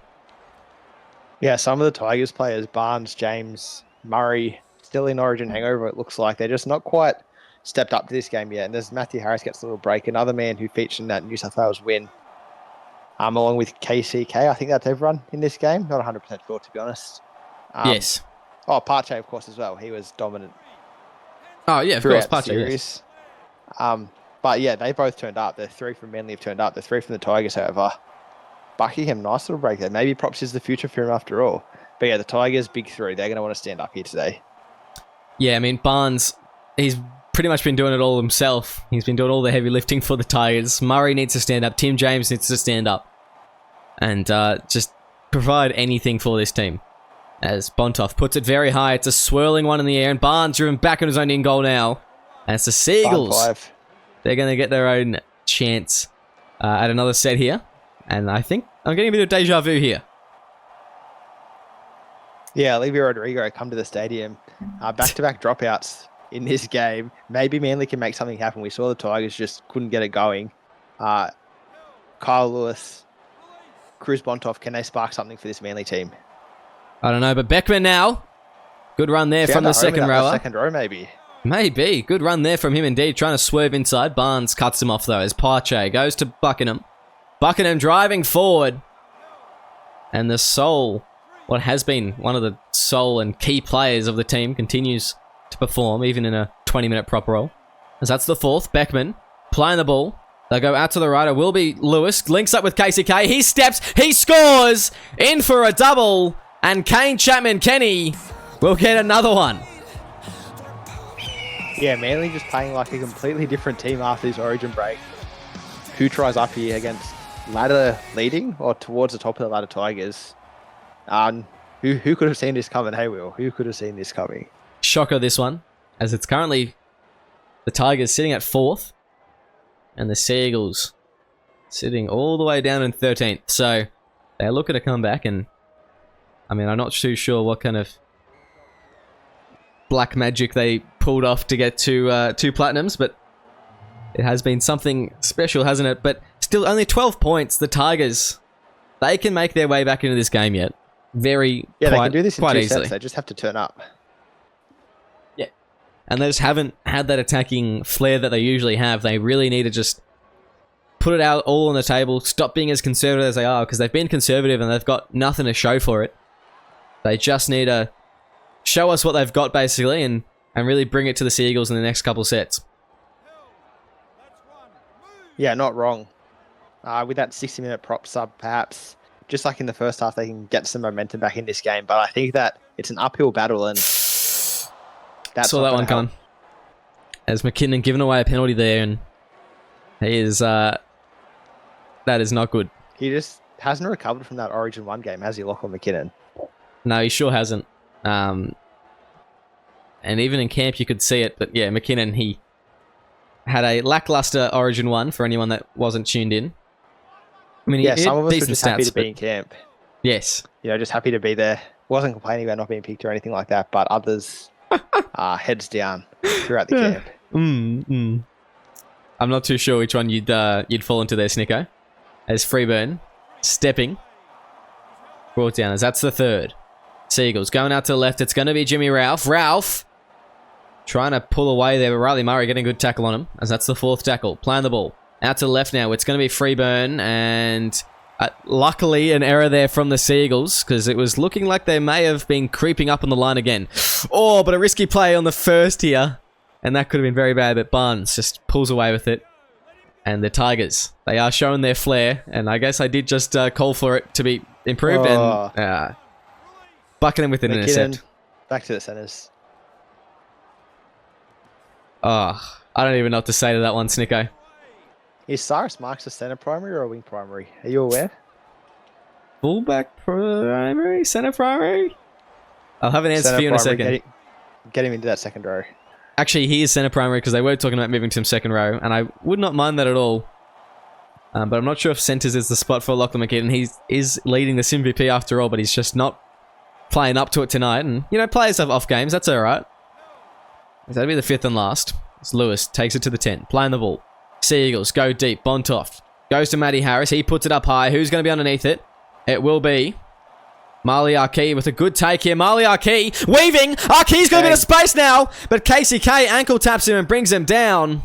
Yeah, some of the Tigers players, Barnes, James, Murray, still in Origin hangover, it looks like. They're just not quite stepped up to this game yet. And there's Matthew Harris gets a little break, another man who featured in that New South Wales win. Along with KCK, I think that's everyone in this game. Not 100% sure, to be honest. Yes. Oh, Pache, of course, as well. He was dominant. Oh, yeah, of course, Pache, yes. But yeah, they both turned up. The 3 from Manly have turned up. The 3 from the Tigers, however. Buckingham, nice little break there. Maybe props is the future for him after all. But yeah, the Tigers, big 3. They're going to want to stand up here today. Yeah, I mean, Barnes, he's pretty much been doing it all himself. He's been doing all the heavy lifting for the Tigers. Murray needs to stand up. Tim James needs to stand up. And just provide anything for this team. As Bontoff puts it very high. It's a swirling one in the air. And Barnes driven back on his own in-goal now. And it's the Seagulls. They're going to get their own chance at another set here. And I think I'm getting a bit of deja vu here. Yeah, Olivia Rodrigo come to the stadium. Back-to-back dropouts in this game. Maybe Manly can make something happen. We saw the Tigers just couldn't get it going. Kyle Lewis, Cruz Bontoff, can they spark something for this Manly team? I don't know, but Beckman now. Good run there from the second rower. Second row, maybe. Maybe. Good run there from him indeed. Trying to swerve inside. Barnes cuts him off though as Pache goes to Buckingham. Buckingham driving forward. And the soul, what has been one of the sole and key players of the team, continues to perform even in a 20-minute prop roll. As that's the fourth. Beckman playing the ball. They'll go out to the right. It will be Lewis. Links up with KCK. He steps. He scores. In for a double. And Kane Chapman Kenny will get another one. Yeah, Manly just playing like a completely different team after this Origin break. Who tries up here against ladder leading or towards the top of the ladder Tigers? Who could have seen this coming? Hey, Will, who could have seen this coming? Shocker, this one. As it's currently the Tigers sitting at 4th. And the Seagulls sitting all the way down in 13th. So they're looking to come back. And I mean, I'm not too sure what kind of black magic they pulled off to get to 2 platinums. But it has been something special, hasn't it? But still, only 12 points. The Tigers, they can make their way back into this game yet. They can do this in quite 2 easily. sets. They just have to turn up. Yeah. And they just haven't had that attacking flair that they usually have. They really need to just put it out all on the table, stop being as conservative as they are, because they've been conservative and they've got nothing to show for it. They just need to show us what they've got, basically, and really bring it to the Seagulls in the next couple sets. Yeah, not wrong. With that 60-minute prop sub, perhaps, just like in the first half, they can get some momentum back in this game. But I think that it's an uphill battle, and that's saw that one coming. As McKinnon giving away a penalty there, and he is that is not good. He just hasn't recovered from that Origin 1 game, has he, Lachlan McKinnon? No, he sure hasn't. And even in camp, you could see it. But yeah, McKinnon, he had a lackluster Origin 1 for anyone that wasn't tuned in. I mean, yeah, he some of us were decent just stats, happy to be in camp. Yes. You know, just happy to be there. Wasn't complaining about not being picked or anything like that, but others heads down throughout the camp. I'm not too sure which one you'd fall into there, Snicko. As Freeburn stepping. Brought down as that's the 3rd. Seagulls going out to the left. It's going to be Jimmy Ralph. Ralph trying to pull away there, but Riley Murray getting a good tackle on him, as that's the 4th tackle. Playing the ball. Out to the left now. It's going to be Freeburn, and luckily an error there from the Seagulls, because it was looking like they may have been creeping up on the line again. Oh, but a risky play on the first here, and that could have been very bad, but Barnes just pulls away with it. And the Tigers, they are showing their flair, and I guess I did just call for it to be improved, and bucking him with an intercept. Back to the centres. Oh, I don't even know what to say to that one, Snicko. Is Cyrus Marks a centre primary or a wing primary? Are you aware? Fullback primary? Centre primary? I'll have an answer for you in a second. Get him into that second row. Actually, he is centre primary because they were talking about moving to him second row, and I would not mind that at all. But I'm not sure if centres is the spot for Lachlan McKinnon. He is leading the Sim VP after all, but he's just not playing up to it tonight. And, you know, players have off games. That's all right. That'll be the 5th and last. It's Lewis takes it to the 10, playing the ball. Seagulls go deep. Bontoft goes to Matty Harris. He puts it up high. Who's going to be underneath it? It will be Marley Arkey with a good take here. Marley Arkey weaving. Arkey's got a bit of space now, but KCK ankle taps him and brings him down.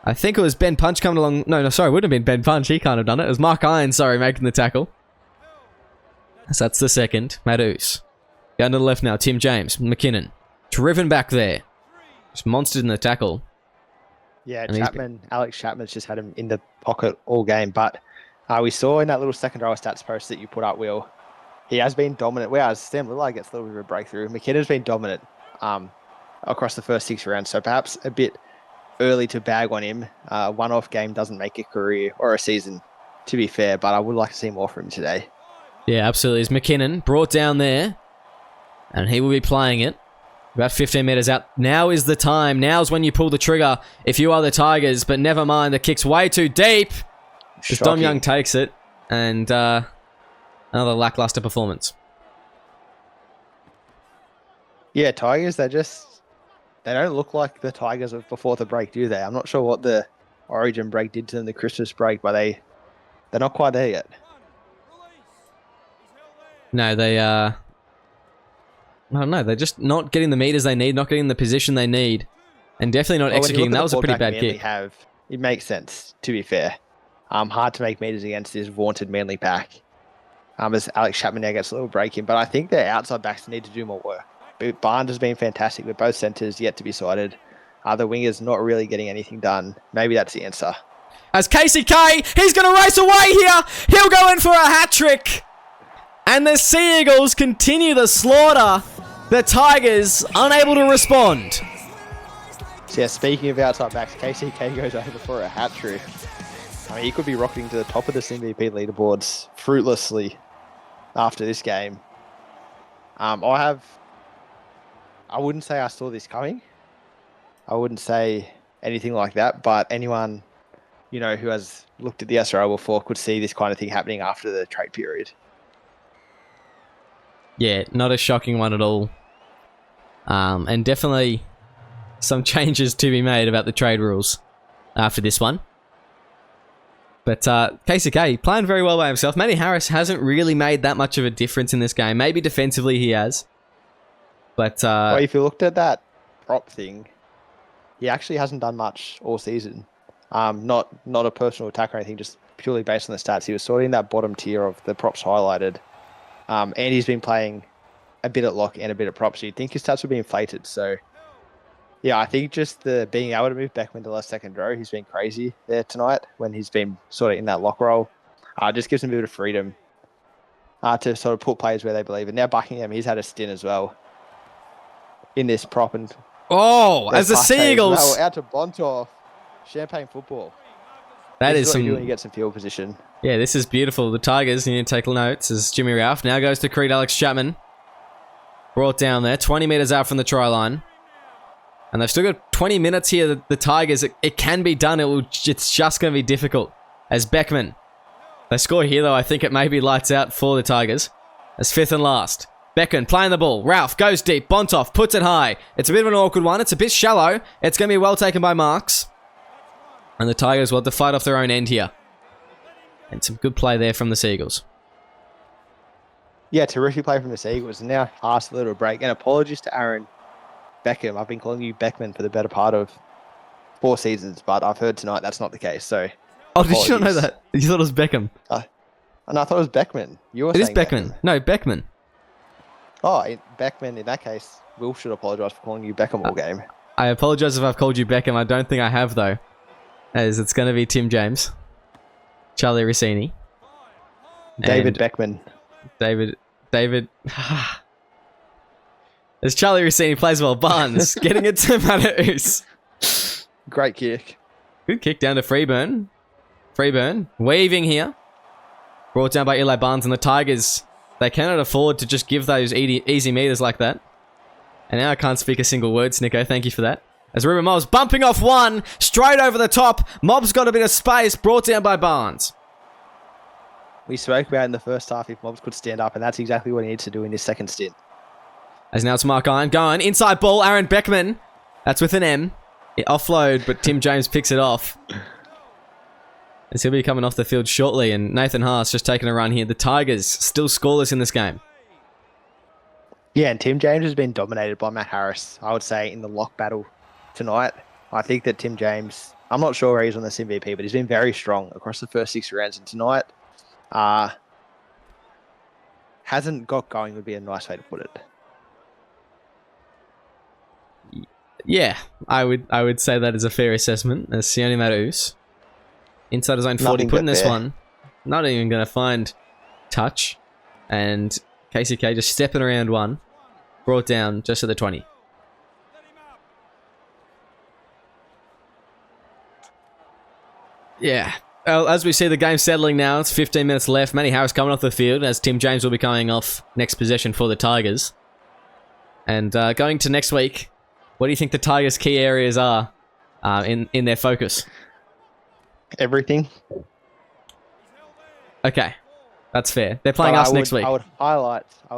I think it was Ben Punch coming along. No, sorry, it wouldn't have been Ben Punch. He can't have done it. It was Mark Irons, sorry, making the tackle. So that's the 2nd. Madus. Going to the left now. Tim James. McKinnon. Driven back there. Just monstered in the tackle. Yeah, Alex Chapman's just had him in the pocket all game, but we saw in that little second row stats post that you put up, Will, he has been dominant. Whereas Sam Lillard gets a little bit of a breakthrough. McKinnon's been dominant across the first 6 rounds, so perhaps a bit early to bag on him. One-off game doesn't make a career or a season, to be fair, but I would like to see more from him today. Yeah, absolutely. It's McKinnon brought down there, and he will be playing it. About 15 metres out. Now is the time. Now's when you pull the trigger if you are the Tigers. But never mind. The kick's way too deep. Just Dom Young takes it. And another lackluster performance. Yeah, Tigers, they don't look like the Tigers of before the break, do they? I'm not sure what the Origin break did to them, the Christmas break, but they're not quite there yet. No, they I don't know. They're just not getting the meters they need, not getting the position they need, and definitely not executing. That was a pretty bad kick. It makes sense, to be fair. Hard to make meters against this vaunted Manly pack. As Alex Chapman now gets a little break in, but I think their outside backs need to do more work. Barnes has been fantastic with both centres yet to be sighted. The wingers not really getting anything done. Maybe that's the answer. As Casey K, he's going to race away here. He'll go in for a hat trick. And the Sea Eagles continue the slaughter. The Tigers unable to respond. So yeah, speaking of outside backs, KCK goes over for a hat trick. I mean, he could be rocketing to the top of the MVP leaderboards fruitlessly after this game. I wouldn't say I saw this coming. I wouldn't say anything like that, but anyone, who has looked at the SRL before could see this kind of thing happening after the trade period. Yeah, not a shocking one at all. And definitely some changes to be made about the trade rules after this one. But KCK playing very well by himself. Matty Harris hasn't really made that much of a difference in this game. Maybe defensively he has. But well, if you looked at that prop thing, he actually hasn't done much all season. Not a personal attack or anything, just purely based on the stats. He was sort of in that bottom tier of the props highlighted. And he's been playing a bit at lock and a bit at props. So you'd think his stats would be inflated. So, yeah, I think just the being able to move Beckman to left second row, he's been crazy there tonight when he's been sort of in that lock role. Just gives him a bit of freedom to sort of put players where they believe. And now Buckingham, he's had a stint as well in this prop. And as the Sea Eagles... Well, out to Bontoff. Champagne football. That this is what some... you do when you get some field position. Yeah, this is beautiful. The Tigers need to take notes as Jimmy Ralph now goes to Creed Alex Chapman. Brought down there, 20 metres out from the try line. And they've still got 20 minutes here, the Tigers. It can be done. It's just going to be difficult. As Beckman. They score here, though. I think it may be lights out for the Tigers. As fifth and last. Beckman playing the ball. Ralph goes deep. Bontoff puts it high. It's a bit of an awkward one. It's a bit shallow. It's going to be well taken by Marks. And the Tigers will have to fight off their own end here. And some good play there from the Seagulls. Yeah, terrific play from the Seagulls. And now asked a little break. And apologies to Aaron Beckham. I've been calling you Beckman for the better part of 4 seasons, but I've heard tonight that's not the case. So, oh, did you not know that? You thought it was Beckham? And I thought it was Beckman. You were it saying is Beckman. Beckman. No, Beckman. Oh, Beckman. In that case, Will should apologise for calling you Beckham all game. I apologise if I've called you Beckham. I don't think I have, though. As it's going to be Tim James, Charlie Rossini, David Beckman. David. As Charlie Rossini plays well, Barnes getting it to Mataus. Great kick. Good kick down to Freeburn. Freeburn weaving here. Brought down by Eli Barnes, and the Tigers, they cannot afford to just give those easy meters like that. And now I can't speak a single word, Snicko. Thank you for that. As Ruben Mobbs bumping off one, straight over the top. Mobbs got a bit of space, brought down by Barnes. We spoke about in the first half if Mobbs could stand up, and that's exactly what he needs to do in his second stint. As now it's Mark Iron going. Inside ball, Aaron Beckman. That's with an M. Offload, but Tim James picks it off. As he'll be coming off the field shortly, and Nathan Haas just taking a run here. The Tigers still scoreless in this game. Yeah, and Tim James has been dominated by Matt Harris, I would say, in the lock battle tonight. I think that Tim James, I'm not sure where he's on this MVP, but he's been very strong across the first 6 rounds. And tonight, hasn't got going would be a nice way to put it. Yeah, I would say that is a fair assessment. As Sione Mataus, inside his own 40, putting this one, not even going to find touch. And KCK just stepping around one, brought down just at the 20. Yeah. Well, as we see the game settling now, it's 15 minutes left. Matty Harris coming off the field as Tim James will be coming off next possession for the Tigers. And going to next week, what do you think the Tigers' key areas are in their focus? Everything. Okay. That's fair. They're playing us next week. I would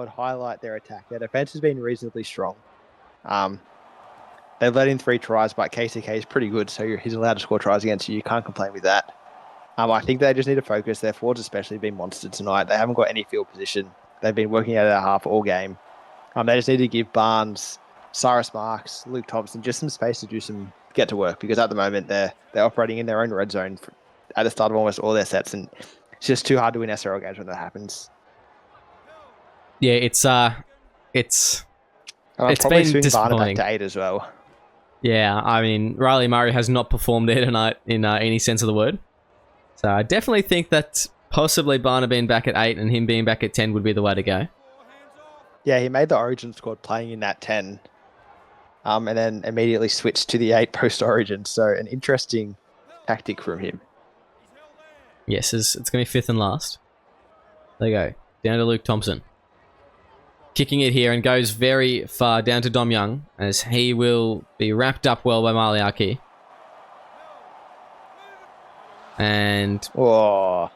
highlight their attack. Their defense has been reasonably strong. They've let in 3 tries, but KCK is pretty good, so he's allowed to score tries against you. You can't complain with that. I think they just need to focus. Their forwards especially have been monstered tonight. They haven't got any field position. They've been working out of their half all game. They just need to give Barnes, Cyrus Marks, Luke Thompson just some space to get to work, because at the moment they're operating in their own red zone at the start of almost all their sets, and it's just too hard to win SRL games when that happens. Yeah, it's And it's probably been swing Barner back disappointing. to 8 as well. Yeah, I mean, Riley Murray has not performed there tonight in any sense of the word. So I definitely think that possibly Barner being back at 8 and him being back at 10 would be the way to go. Yeah, he made the Origin squad playing in that 10. And then immediately switched to the 8 post-Origin. So an interesting tactic from him. Yes, it's going to be 5th and last. There you go. Down to Luke Thompson. Kicking it here and goes very far down to Dom Young as he will be wrapped up well by Maliaki. And Oh,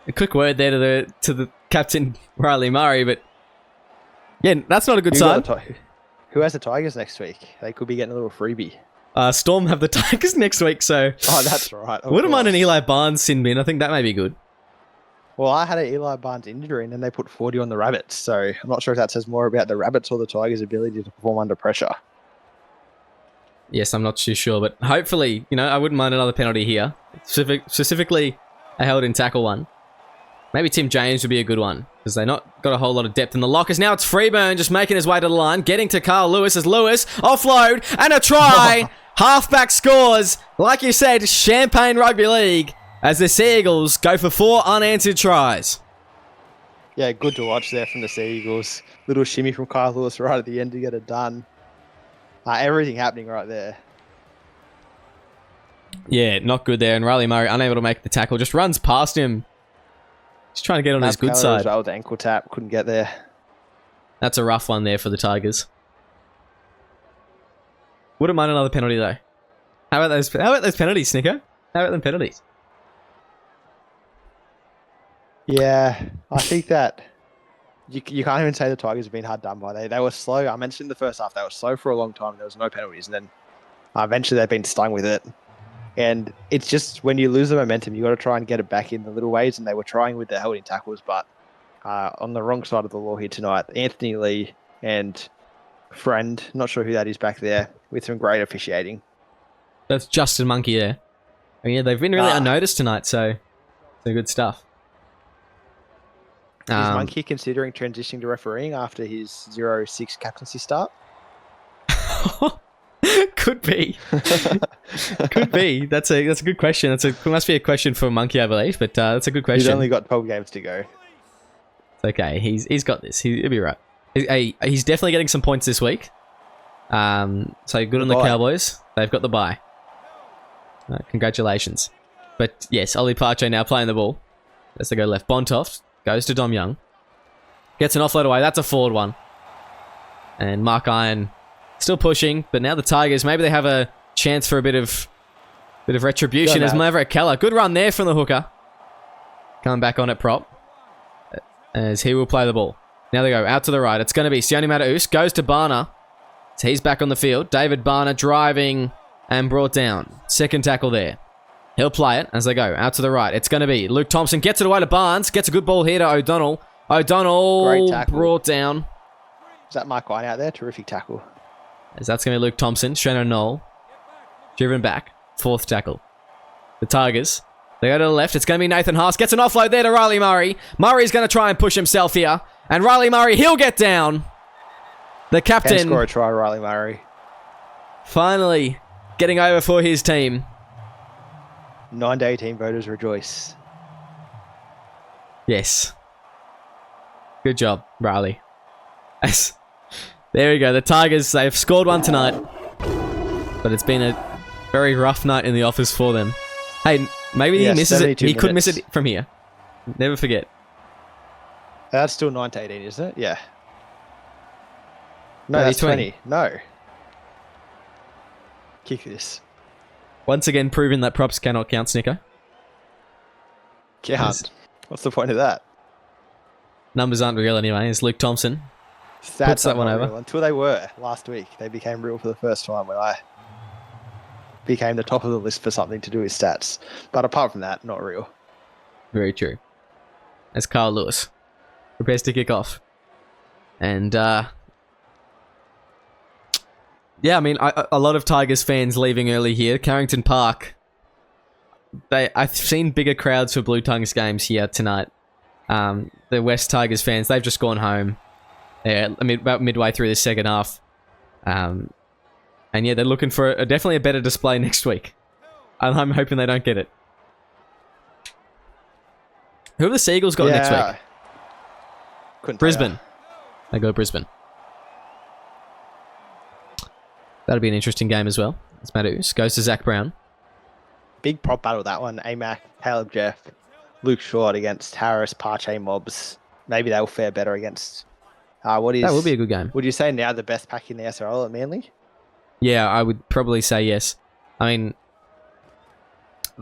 a quick word there to the captain Riley Murray, but yeah, that's not a good sign. Who has the Tigers next week? They could be getting a little freebie. Storm have the Tigers next week, so Oh, that's right. wouldn't mind an Eli Barnes sin bin. I think that may be good. Well, I had an Eli Barnes injury and then they put 40 on the Rabbits. So I'm not sure if that says more about the Rabbits or the Tigers' ability to perform under pressure. Yes, I'm not too sure, but hopefully, I wouldn't mind another penalty here. Specifically, a held in tackle one. Maybe Tim James would be a good one, because they not got a whole lot of depth in the lockers. Now it's Freeburn just making his way to the line, getting to Carl Lewis as Lewis offload and a try. Halfback scores. Like you said, Champagne Rugby League as the Sea Eagles go for 4 unanswered tries. Yeah, good to watch there from the Sea Eagles. Little shimmy from Kyle Lewis right at the end to get it done. Everything happening right there. Yeah, not good there. And Riley Murray unable to make the tackle. Just runs past him. He's trying to get on his good side. With the ankle tap, couldn't get there. That's a rough one there for the Tigers. Wouldn't mind another penalty though. How about those penalties, Snicker? How about them penalties? Yeah, I think that you can't even say the Tigers have been hard done by. They were slow. I mentioned in the first half they were slow for a long time. There was no penalties, and then eventually they've been stung with it. And it's just when you lose the momentum, you got to try and get it back in the little ways. And they were trying with the holding tackles, but on the wrong side of the law here tonight, Anthony Lee and friend, not sure who that is back there, with some great officiating. That's Justin Monkey there. Oh, yeah, they've been really unnoticed tonight, so good stuff. Is Monkey considering transitioning to refereeing after his 0-6 captaincy start? Could be. Could be. That's a good question. It must be a question for Monkey, I believe, but that's a good question. He's only got 12 games to go. It's okay. He's got this. He'll be right. He's definitely getting some points this week. So good on the Cowboys. They've got the bye. Congratulations. But yes, Ollie Pache now playing the ball. As they go left. Bontoft goes to Dom Young. Gets an offload away. That's a forward one. And Mark Iron still pushing, but now the Tigers, maybe they have a chance for a bit of retribution as Maverick Keller. Good run there from the hooker. Coming back on at prop. As he will play the ball. Now they go out to the right. It's going to be Sione Mataus. Goes to Barner. So he's back on the field. David Barner driving and brought down. Second tackle there. He'll play it as they go out to the right. It's going to be Luke Thompson. Gets it away to Barnes. Gets a good ball here to O'Donnell. O'Donnell brought down. Is that Mike Wine out there? Terrific tackle. As that's going to be Luke Thompson. Shane O'Neill. Driven back. Fourth tackle. The Tigers. They go to the left. It's going to be Nathan Haas. Gets an offload there to Riley Murray. Murray's going to try and push himself here. And Riley Murray, he'll get down. The captain. Can score a try, Riley Murray. Finally getting over for his team. 9-day team voters rejoice. Yes. Good job, Riley. There we go. The Tigers, they've scored one tonight. But it's been a very rough night in the office for them. Hey, maybe he misses it. He could miss it from here. Never forget. That's still 9 to 18, isn't it? Yeah. No, that's 20. No. Kick this. Once again, proving that props cannot count, Snicker. Count. What's the point of that? Numbers aren't real anyway. It's Luke Thompson. Stats puts that one over. Real. Until they were last week. They became real for the first time when I became the top of the list for something to do with stats. But apart from that, not real. Very true. As Carl Lewis prepares to kick off. And, yeah, I mean, a lot of Tigers fans leaving early here. Carrington Park. I've seen bigger crowds for Blue Tongues games here tonight. The West Tigers fans, they've just gone home. Yeah, about midway through the second half. And yeah, they're looking for definitely a better display next week. And I'm hoping they don't get it. Who have the Seagulls got next week? Brisbane. They go Brisbane. That'll be an interesting game as well. As Matthews goes to Zach Brown. Big prop battle, that one. AMAC, Caleb Jeff, Luke Short against Harris, Parche Mobs. Maybe they'll fare better against... that will be a good game. Would you say now the best pack in the SRL at Manly? Yeah, I would probably say yes. I mean,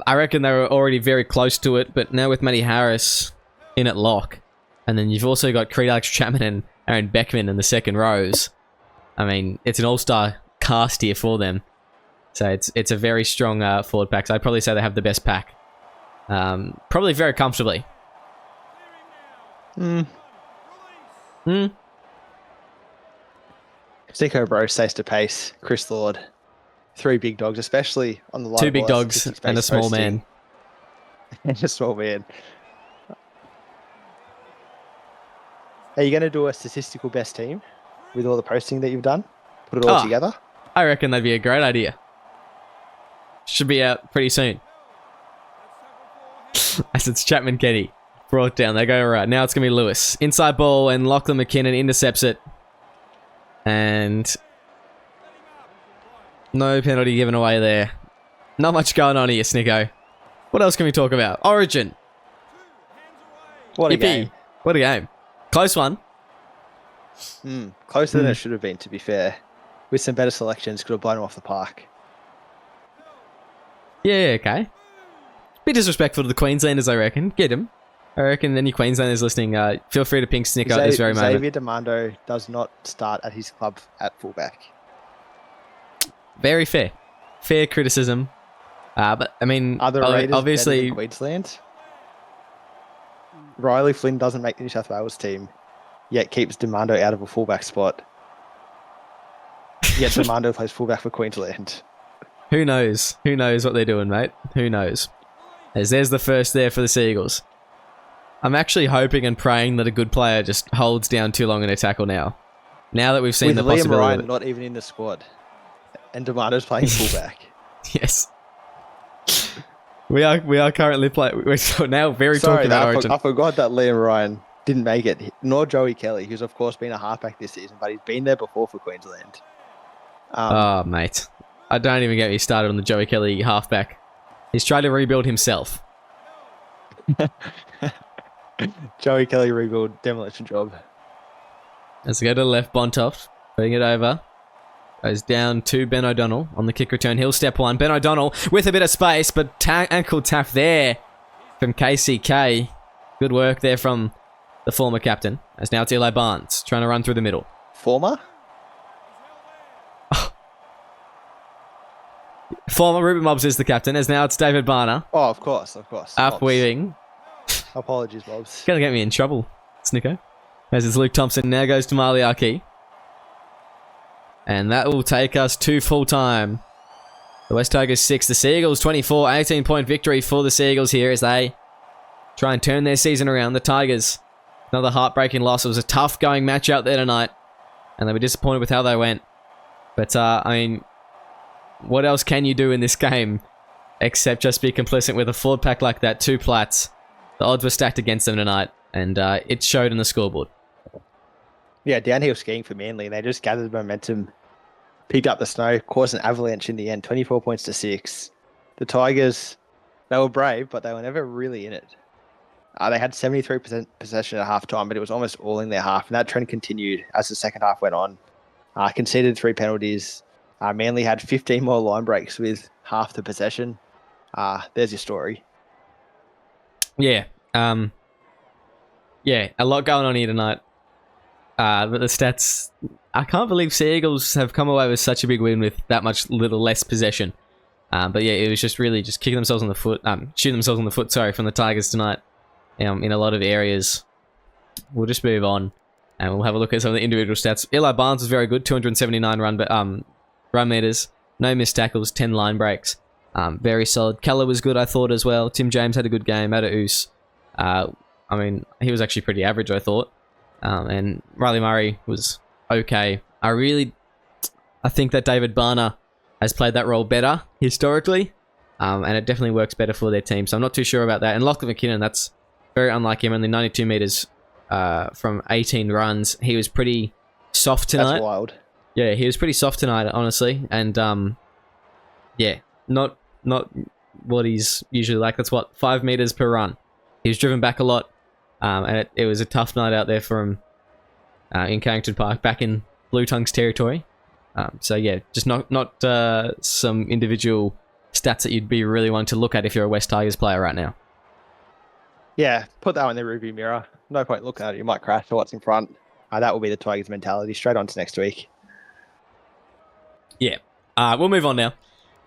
I reckon they were already very close to it, but now with Matty Harris in at lock, and then you've also got Creed Alex Chapman and Aaron Beckman in the second rows. I mean, it's an all-star cast here for them. So it's a very strong forward pack. So I'd probably say they have the best pack. Probably very comfortably. Sicko Bro, Sace to Pace, Chris Lord. 3 big dogs, especially on the line. 2 big dogs and a small man. And a small man. Are you going to do a statistical best team with all the posting that you've done? Put it all together? I reckon that'd be a great idea. Should be out pretty soon. As it's Chapman Kenny. Brought down. They go right. Now it's going to be Lewis. Inside ball and Lachlan McKinnon intercepts it. And no penalty given away there. Not much going on here, Snicko. What else can we talk about? Origin. What a game. What a game. Close one. Closer than it should have been, to be fair. With some better selections, could have blown him off the park. Yeah, okay. Bit disrespectful to the Queenslanders, I reckon. Get him. I reckon any Queenslanders listening, feel free to pink Snicker at this very moment. Xavier Demando does not start at his club at fullback. Very fair. Fair criticism. But, I mean, Are the Raiders obviously... better than Queensland? Riley Flynn doesn't make the New South Wales team, yet keeps Demando out of a fullback spot. Yet Demando plays fullback for Queensland. Who knows? Who knows what they're doing, mate? Who knows? As there's the first there for the Seagulls. I'm actually hoping and praying that a good player just holds down too long in a tackle now. Now that we've seen the possibility. Liam Ryan not even in the squad. And Demando's playing fullback. Yes. We are currently playing. We're now talking about Origin. I forgot that Liam Ryan didn't make it. Nor Joey Kelly, who's of course been a halfback this season, but he's been there before for Queensland. Mate. I don't even get me started on the Joey Kelly halfback. He's trying to rebuild himself. Joey Kelly rebuild demolition job. Let's go to the left, Bontoff. Putting it over. Goes down to Ben O'Donnell on the kick return. He'll step one. Ben O'Donnell with a bit of space, but ankle tap there from KCK. Good work there from the former captain. As now it's Eli Barnes trying to run through the middle. Former Ruben Mobbs is the captain, as now it's David Barner. Oh, of course. Up weaving. Apologies, Mobbs. Gonna get me in trouble, Snicko. As it's Luke Thompson, now goes to Maliaki. And that will take us to full time. The West Tigers 6, the Seagulls 24, 18-point victory for the Seagulls here as they try and turn their season around. The Tigers, another heartbreaking loss. It was a tough going match out there tonight, and they were disappointed with how they went. But, I mean, what else can you do in this game except just be complicit with a forward pack like that, 2 plats? The odds were stacked against them tonight, and it showed in the scoreboard. Yeah, downhill skiing for Manly. They just gathered momentum, picked up the snow, caused an avalanche in the end, 24 points to 6. The Tigers, they were brave, but they were never really in it. They had 73% possession at halftime, but it was almost all in their half, and that trend continued as the second half went on. Conceded 3 penalties. Manly had 15 more line breaks with half the possession. There's your story. Yeah. Yeah, a lot going on here tonight. But the stats... I can't believe Seagulls have come away with such a big win with that much little less possession. But yeah, it was just really just kicking themselves on the foot... shooting themselves on the foot, sorry, from the Tigers tonight. In a lot of areas. We'll just move on. And we'll have a look at some of the individual stats. Eli Barnes was very good. 279 run meters. No missed tackles. 10 line breaks. Very solid. Keller was good, I thought, as well. Tim James had a good game. Adaus. I mean, he was actually pretty average, I thought. And Riley Murray was okay. I I think that David Barner has played that role better historically, and it definitely works better for their team. So I'm not too sure about that. And Lachlan McKinnon, that's very unlike him. Only 92 meters from 18 runs. He was pretty soft tonight. That's wild. Yeah, he was pretty soft tonight, honestly. And yeah, not what he's usually like. That's what, 5 meters per run. He was driven back a lot, and it was a tough night out there for him in Carrington Park, back in Blue Tongues territory. So yeah, just not some individual stats that you'd be really wanting to look at if you're a West Tigers player right now. Yeah, put that in the rearview mirror. No point looking at it. You might crash for what's in front. That will be the Tigers' mentality. Straight on to next week. Yeah. We'll move on now.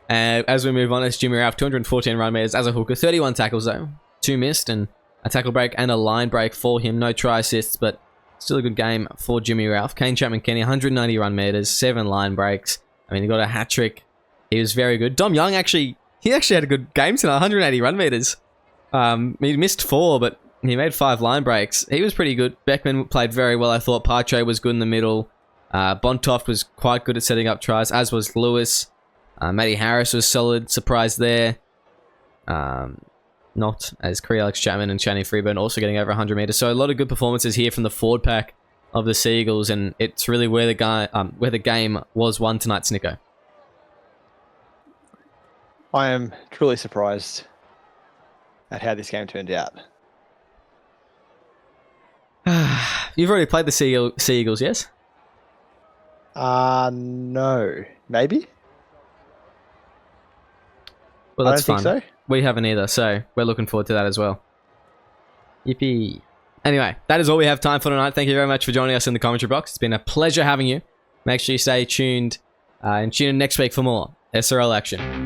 As we move on, it's Jimmy Ralph, 214 run meters as a hooker, 31 tackles though, 2 missed, and a tackle break and a line break for him. No try assists, but still a good game for Jimmy Ralph. Kane Chapman-Kenny, 190 run meters, 7 line breaks. I mean, he got a hat trick. He was very good. Dom Young actually had a good game tonight, 180 run meters. He missed 4, but he made 5 line breaks. He was pretty good. Beckman played very well. I thought Partre was good in the middle. Bontoft was quite good at setting up tries, as was Lewis. Matty Harris was solid. Surprise there. Not as Cree Alex Chapman and Channing Freeburn also getting over 100 meters. So a lot of good performances here from the forward pack of the Seagulls, and it's really where the game was won tonight, Snicko. I am truly surprised at how this game turned out. You've already played the Sea Eagles, yes? No. Maybe? Well, that's I don't fun. think so. We haven't either, so we're looking forward to that as well. Yippee. Anyway, that is all we have time for tonight. Thank you very much for joining us in the commentary box. It's been a pleasure having you. Make sure you stay tuned and tune in next week for more SRL action.